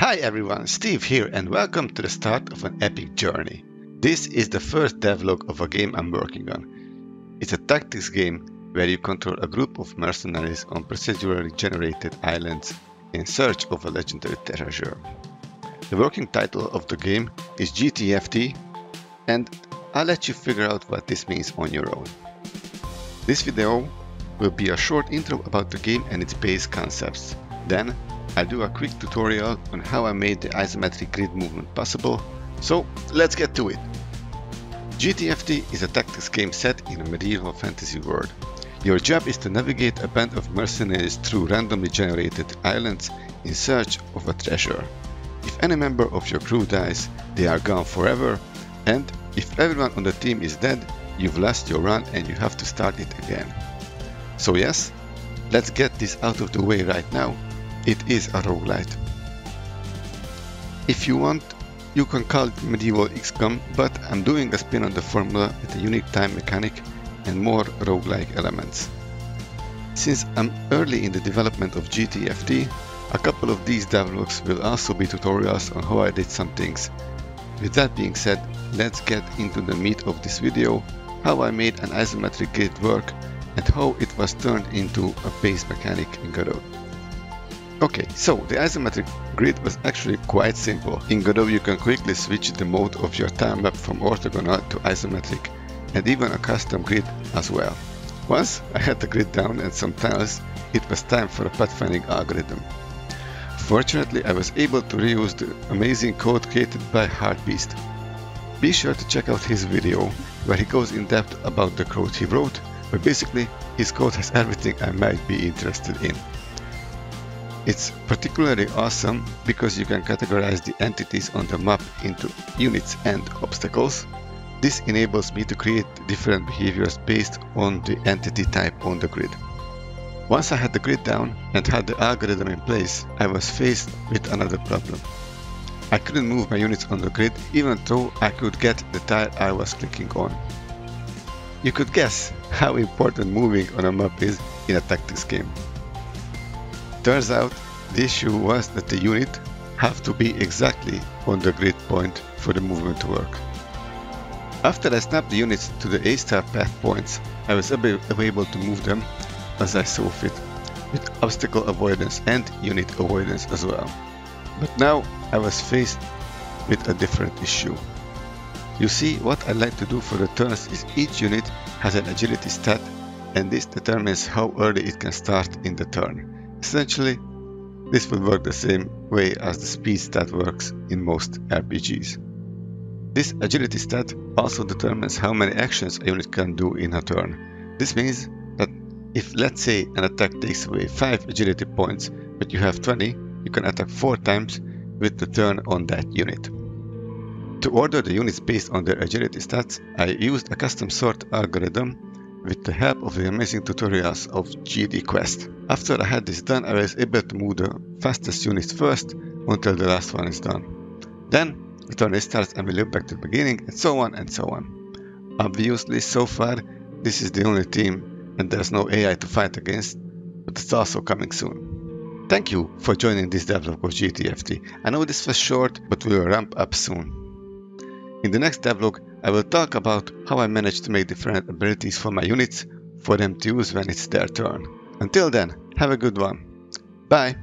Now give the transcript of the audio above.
Hi everyone, Steve here and welcome to the start of an epic journey. This is the first devlog of a game I'm working on. It's a tactics game where you control a group of mercenaries on procedurally generated islands in search of a legendary treasure. The working title of the game is GTFT, and I'll let you figure out what this means on your own. This video will be a short intro about the game and its base concepts. Then I'll do a quick tutorial on how I made the isometric grid movement possible, so let's get to it. GTFT is a tactics game set in a medieval fantasy world. Your job is to navigate a band of mercenaries through randomly generated islands in search of a treasure. If any member of your crew dies, they are gone forever, and if everyone on the team is dead, you've lost your run and you have to start it again. So yes, let's get this out of the way right now. It is a roguelite. If you want, you can call it medieval XCOM, but I'm doing a spin on the formula with a unique time mechanic and more roguelike elements. Since I'm early in the development of GTFT, a couple of these devlogs will also be tutorials on how I did some things. With that being said, let's get into the meat of this video, how I made an isometric grid work and how it was turned into a base mechanic in Godot. Okay, so the isometric grid was actually quite simple. In Godot you can quickly switch the mode of your time map from orthogonal to isometric and even a custom grid as well. Once I had the grid down and some tiles, it was time for a pathfinding algorithm. Fortunately, I was able to reuse the amazing code created by Heartbeast. Be sure to check out his video where he goes in depth about the code he wrote, but basically his code has everything I might be interested in. It's particularly awesome because you can categorize the entities on the map into units and obstacles. This enables me to create different behaviors based on the entity type on the grid. Once I had the grid down and had the algorithm in place, I was faced with another problem. I couldn't move my units on the grid even though I could get the tile I was clicking on. You could guess how important moving on a map is in a tactics game. Turns out the issue was that the unit have to be exactly on the grid point for the movement to work. After I snapped the units to the A-star path points, I was able to move them as I saw fit, with obstacle avoidance and unit avoidance as well. But now I was faced with a different issue. You see, what I like to do for the turns is each unit has an agility stat, and this determines how early it can start in the turn. Essentially, this will work the same way as the speed stat works in most RPGs. This agility stat also determines how many actions a unit can do in a turn. This means that if, let's say, an attack takes away 5 agility points, but you have 20, you can attack 4 times with the turn on that unit. To order the units based on their agility stats, I used a custom sort algorithm with the help of the amazing tutorials of GD Quest. After I had this done, I was able to move the fastest units first until the last one is done. Then the turn starts and we loop back to the beginning, and so on and so on. Obviously, so far this is the only team and there's no AI to fight against, but it's also coming soon. Thank you for joining this devlog of GTFT. I know this was short, but we will ramp up soon. In the next devlog, I will talk about how I managed to make different abilities for my units for them to use when it's their turn. Until then, have a good one. Bye!